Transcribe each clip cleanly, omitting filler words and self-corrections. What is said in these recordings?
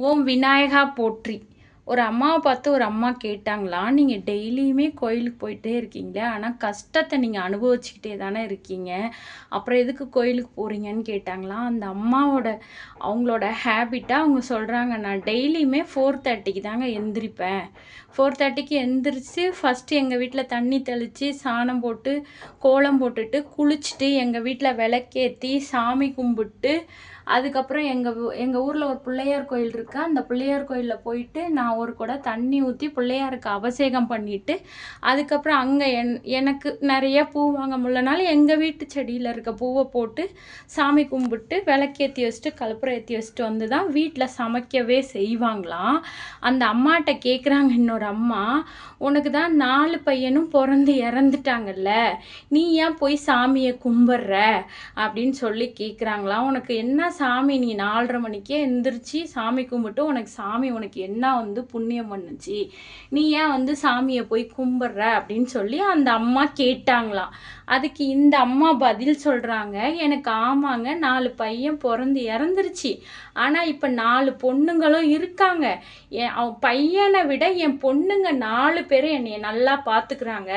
ஓம் விநாயகா போற்றி. ஒரு அம்மாவை பார்த்து ஒரு அம்மா கேட்டாங்களாம், நீங்கள் டெய்லியுமே கோயிலுக்கு போயிட்டே இருக்கீங்களே, ஆனால் கஷ்டத்தை நீங்கள் அனுபவிச்சுக்கிட்டே தானே இருக்கீங்க, அப்புறம் எதுக்கு கோயிலுக்கு போகிறீங்கன்னு கேட்டாங்களாம். அந்த அம்மாவோட அவங்களோட ஹேபிட்டாக அவங்க சொல்கிறாங்க, நான் டெய்லியுமே 4:30க்கு தாங்க எந்திரிப்பேன். 4:30க்கு எந்திரிச்சு ஃபஸ்ட்டு எங்கள் வீட்டில் தண்ணி தெளித்து சாணம் போட்டு கோலம் போட்டுட்டு குளிச்சுட்டு எங்கள் வீட்டில் விளக்கேற்றி சாமி கும்பிட்டு அதுக்கப்புறம் எங்கள் ஊரில் ஒரு பிள்ளையார் கோயில் இருக்குது. அந்த பிள்ளையார் கோயிலில் போயிட்டு நான் ஒரு குடம் தண்ணி ஊற்றி பிள்ளையாருக்கு அபிஷேகம் பண்ணிவிட்டு அதுக்கப்புறம் அங்கே எனக்கு நிறைய பூ வாங்க முடியலனால எங்கள் வீட்டு செடியில் இருக்க பூவை போட்டு சாமி கும்பிட்டு விளக்கேற்றி வச்சுட்டு கற்பூரம் ஏற்றி வச்சுட்டு வந்து தான் வீட்டில் சமைக்கவே செய்வாங்களாம். அந்த அம்மாட்ட கேட்குறாங்க இன்னொரு அம்மா, உனக்கு தான் 4 பையனும் பிறந்து இறந்துட்டாங்கல்ல, நீ ஏன் போய் சாமியை கும்பிட்ற அப்படின்னு சொல்லி கேட்குறாங்களாம். உனக்கு என்ன சாமி, நீ 4:30 மணிக்கே எந்திரிச்சு சாமி கும்பிட்டு உனக்கு சாமி உனக்கு என்ன புண்ணியம் பண்ணுச்சு, நீ ஏன் சாமியை போய் கும்பிட்ற அப்படின்னு சொல்லி அந்த அம்மா கேட்டாங்களாம். அதுக்கு இந்த அம்மா பதில் சொல்கிறாங்க, எனக்கு ஆமாங்க 4 பையன் பிறந்து இறந்துருச்சு, ஆனால் இப்போ 4 பொண்ணுங்களும் இருக்காங்க. பையனை விட என் பொண்ணுங்க 4 பேரும் என்னைய நல்லா பார்த்துக்கிறாங்க,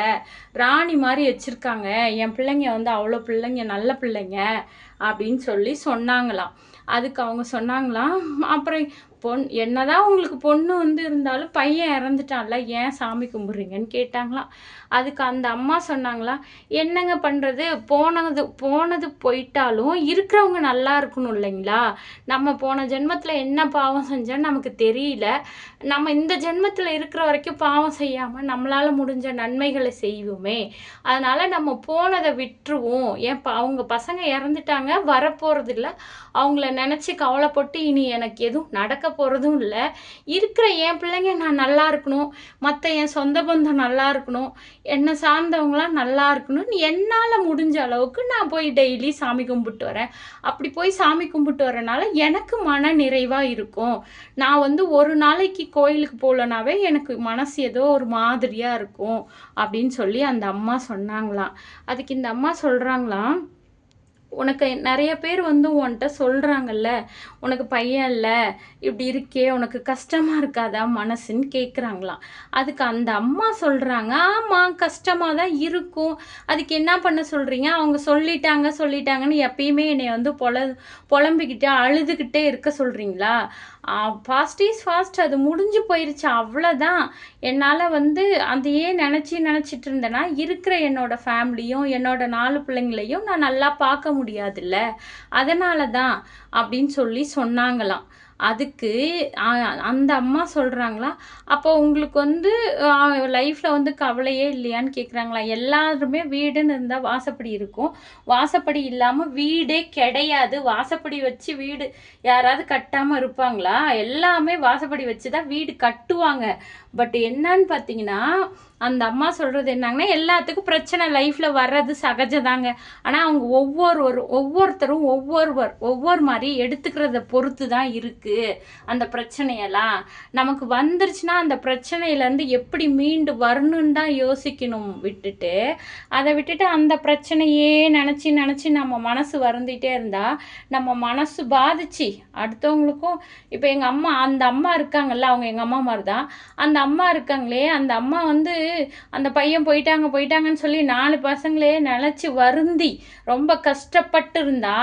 ராணி மாதிரி வச்சுருக்காங்க, என் பிள்ளைங்க அவ்வளோ பிள்ளைங்க நல்ல பிள்ளைங்க அப்படின்னு சொல்லி சொன்னாங்களாம். அதுக்கு அவங்க சொன்னாங்களாம், அப்புறம் என்னதான் உங்களுக்கு பொண்ணு இருந்தாலும் பையன் இறந்துட்டான்ல, ஏன் சாமி கும்பிட்றீங்கன்னு கேட்டாங்களாம். அதுக்கு அந்த அம்மா சொன்னாங்களாம், என்னங்க பண்ணுறது, போனது போயிட்டாலும் இருக்கிறவங்க நல்லா இருக்கணும் இல்லைங்களா, நம்ம போன ஜென்மத்தில் என்ன பாவம் செஞ்சோன்னு நமக்கு தெரியல, நம்ம இந்த ஜென்மத்தில் இருக்கிற வரைக்கும் பாவம் செய்யாமல் நம்மளால் முடிஞ்ச நன்மைகளை செய்வோமே, அதனால் நம்ம போனதை விட்டுருவோம், அவங்க பசங்க இறந்துட்டாங்க, வரப்போகிறது இல்லை, அவங்கள நினச்சி கவலைப்பட்டு இனி எனக்கு எதுவும் நடக்க போகிறதும் இல்லை, இருக்கிற என் பிள்ளைங்க நான் நல்லா இருக்கணும், மற்ற என் சொந்த பந்தம் நல்லா இருக்கணும், என்னை சார்ந்தவங்களாம் நல்லா இருக்கணும்னு என்னால் முடிஞ்ச அளவுக்கு நான் போய் டெய்லி சாமி கும்பிட்டு வரேன். அப்படி போய் சாமி கும்பிட்டு வரனால எனக்கு மன நிறைவாக இருக்கும். நான் ஒரு நாளைக்கு கோயிலுக்கு போகலனாவே எனக்கு மனசு ஏதோ ஒரு மாதிரியாக இருக்கும் அப்படின்னு சொல்லி அந்த அம்மா சொன்னாங்களாம். அதுக்கு இந்த அம்மா சொல்கிறாங்களாம், உனக்கு நிறைய பேர் உன்கிட்ட சொல்கிறாங்கல்ல, உனக்கு பையன் இல்லை, இப்படி இருக்கே, உனக்கு கஷ்டமாக இருக்காதா மனசுன்னு கேட்குறாங்களாம். அதுக்கு அந்த அம்மா சொல்கிறாங்க, ஆமாம் கஷ்டமாக தான் இருக்கும், அதுக்கு என்ன பண்ண சொல்கிறீங்க, அவங்க சொல்லிட்டாங்கன்னு எப்பயுமே என்னை புலம்பிக்கிட்டே அழுதுகிட்டே இருக்க சொல்கிறீங்களா, ஃபாஸ்ட் இஸ் ஃபாஸ்ட், அது முடிஞ்சு போயிடுச்சு அவ்வளோதான், என்னால் அதையே நினச்சிட்டு இருந்தேன்னா இருக்கிற என்னோடய ஃபேமிலியும் என்னோட 4 பிள்ளைங்களையும் நான் நல்லா பார்க்க முடியாதுல்ல, அதனால தான் அப்படின்னு சொல்லி சொன்னாங்களாம். அதுக்கு அந்த அம்மா சொல்கிறாங்களா, அப்போ உங்களுக்கு லைஃப்பில் கவலையே இல்லையான்னு கேட்குறாங்களா. எல்லாருமே வீடுன்னு இருந்தால் வாசப்படி இருக்கும், வாசப்படி இல்லாமல் வீடே கிடையாது, வாசப்படி வச்சு வீடு யாராவது கட்டாமல் இருப்பாங்களா, எல்லாமே வாசப்படி வச்சு தான் வீடு கட்டுவாங்க. பட் என்னன்னு பார்த்தீங்கன்னா அந்த அம்மா சொல்கிறது என்னங்கன்னா, எல்லாத்துக்கும் பிரச்சனை லைஃப்பில் வர்றது சகஜதாங்க, ஆனால் அவங்க ஒவ்வொருத்தரும் ஒவ்வொரு மாதிரி எடுத்துக்கிறத பொறுத்து தான் இருக்குது. அந்த பிரச்சனையெல்லாம் நமக்கு வந்துருச்சுன்னா அந்த பிரச்சனையிலேருந்து எப்படி மீண்டு வரணுன்னு தான் யோசிக்கணும், அதை விட்டுட்டு அந்த பிரச்சனையே நினச்சி நம்ம மனசு வருந்திட்டே இருந்தால் நம்ம மனசு பாதிச்சு அடுத்தவங்களுக்கும். இப்போ அந்த அம்மா இருக்காங்கல்ல, அவங்க எங்கள் அம்மா மாதிரி தான், அந்த அம்மா இருக்காங்களே, அந்த அம்மா அந்த பையன் போயிட்டாங்கன்னு சொல்லி 4 பசங்களே நினச்சி வருந்தி ரொம்ப கஷ்டப்பட்டு இருந்தா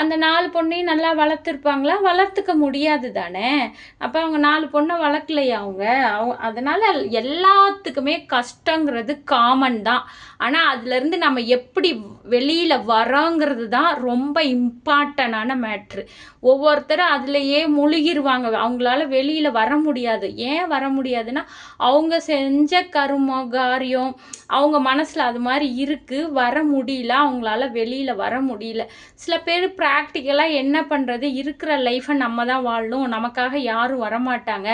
அந்த 4 பொண்ணையும் நல்லா வளர்த்துருப்பாங்களா, வளர்த்துக்க முடியாது தானே. அப்போ அவங்க 4 பொண்ணை வளர்க்கலையா அதனால் எல்லாத்துக்குமே கஷ்டங்கிறது காமன் தான், ஆனால் அதுலேருந்து நம்ம எப்படி வெளியில் வரோங்கிறது தான் ரொம்ப இம்பார்ட்டண்டான மேட்ரு. ஒவ்வொருத்தரும் அதுலேயே முழுகிடுவாங்க, அவங்களால வெளியில் வர முடியாது. ஏன் வர முடியாதுன்னா அவங்க செஞ்ச காரியம் அவங்க மனசில் அது மாதிரி இருக்குது, வர முடியல, அவங்களால வெளியில் வர முடியல. சில பேர் ப்ராக்டிக்கலாக என்ன பண்ணுறது, இருக்கிற லைஃப்பை நம்ம தான் வாழணும், நமக்காக யாரும் வரமாட்டாங்க,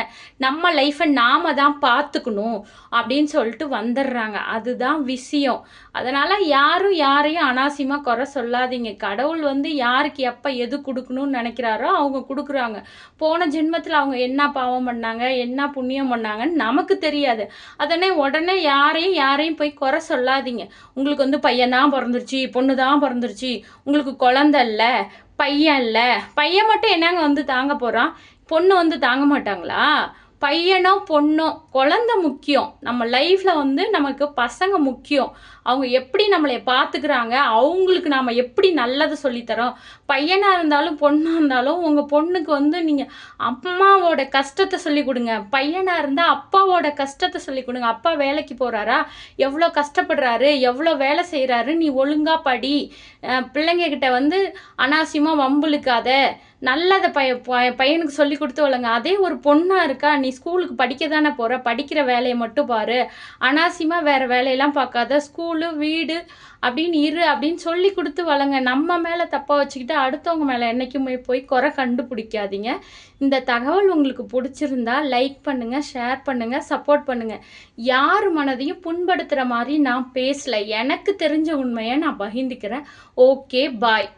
நம்ம லைஃப்பை நாம் தான் பார்த்துக்கணும் அப்படின்னு சொல்லிட்டு வந்துடுறாங்க, அதுதான் விஷயம். அதனால் யாரும் யாரையும் அனாவசியமாக குறை சொல்லாதீங்க. கடவுள் யாருக்கு எப்போ எது கொடுக்கணும்னு நினைக்கிறாரோ அவங்க கொடுக்குறாங்க. போன ஜென்மத்தில் அவங்க என்ன பாவம் பண்ணாங்க, என்ன புண்ணியம் பண்ணாங்கன்னு நமக்கு தெரியாது. உடனே யாரையும் போய் குறை சொல்லாதீங்க. உங்களுக்கு பையன் தான் பிறந்துருச்சு, பொண்ணு தான் பிறந்துருச்சு, உங்களுக்கு குழந்தை இல்லை, பையன் இல்லை, பையன் மட்டும் என்னங்க தாங்க போகிறான். பொண்ணு வந்து தாங்க மாட்டாங்களா? பையனோ பொண்ணோ குழந்தை முக்கியம். நம்ம லைஃப்பில் வந்து நமக்கு பசங்க முக்கியம். அவங்க எப்படி நம்மளை பார்த்துக்கிறாங்க, அவங்களுக்கு நாம் எப்படி நல்லது சொல்லித்தரோம். பையனாக இருந்தாலும் பொண்ணாக இருந்தாலும் உங்கள் பொண்ணுக்கு வந்து நீங்கள் அம்மாவோட கஷ்டத்தை சொல்லிக் கொடுங்க. பையனாக இருந்தால் அப்பாவோட கஷ்டத்தை சொல்லிக் கொடுங்க. அப்பா வேலைக்கு போகிறாரா, எவ்வளோ கஷ்டப்படுறாரு, எவ்வளோ வேலை செய்கிறாரு, நீ ஒழுங்காக படி. பிள்ளைங்கக்கிட்ட வந்து அனாவசியமாக வம்பிழுக்காத, நல்லதை பையனுக்கு சொல்லி கொடுத்து வளங்க. அதே ஒரு பொண்ணாக இருக்கா, நீ ஸ்கூலுக்கு படிக்க தானே போகிற, படிக்கிற வேலையை மட்டும் பாரு, அனாவசியமாக வேறு வேலையெல்லாம் பார்க்காத, ஸ்கூலு வீடு அப்படின்னு இரு அப்படின்னு சொல்லி கொடுத்து வளங்க. நம்ம மேலே தப்பாக வச்சுக்கிட்டு அடுத்தவங்க மேலே என்றைக்குமே போய் குறை கண்டுபிடிக்காதீங்க. இந்த தகவல் உங்களுக்கு பிடிச்சிருந்தா லைக் பண்ணுங்கள், ஷேர் பண்ணுங்கள், சப்போர்ட் பண்ணுங்கள். யார் மனதையும் புண்படுத்துகிற மாதிரி நான் பேசலை. எனக்கு தெரிஞ்ச உண்மையை நான் பகிர்ந்துக்கிறேன். ஓகே, பாய்.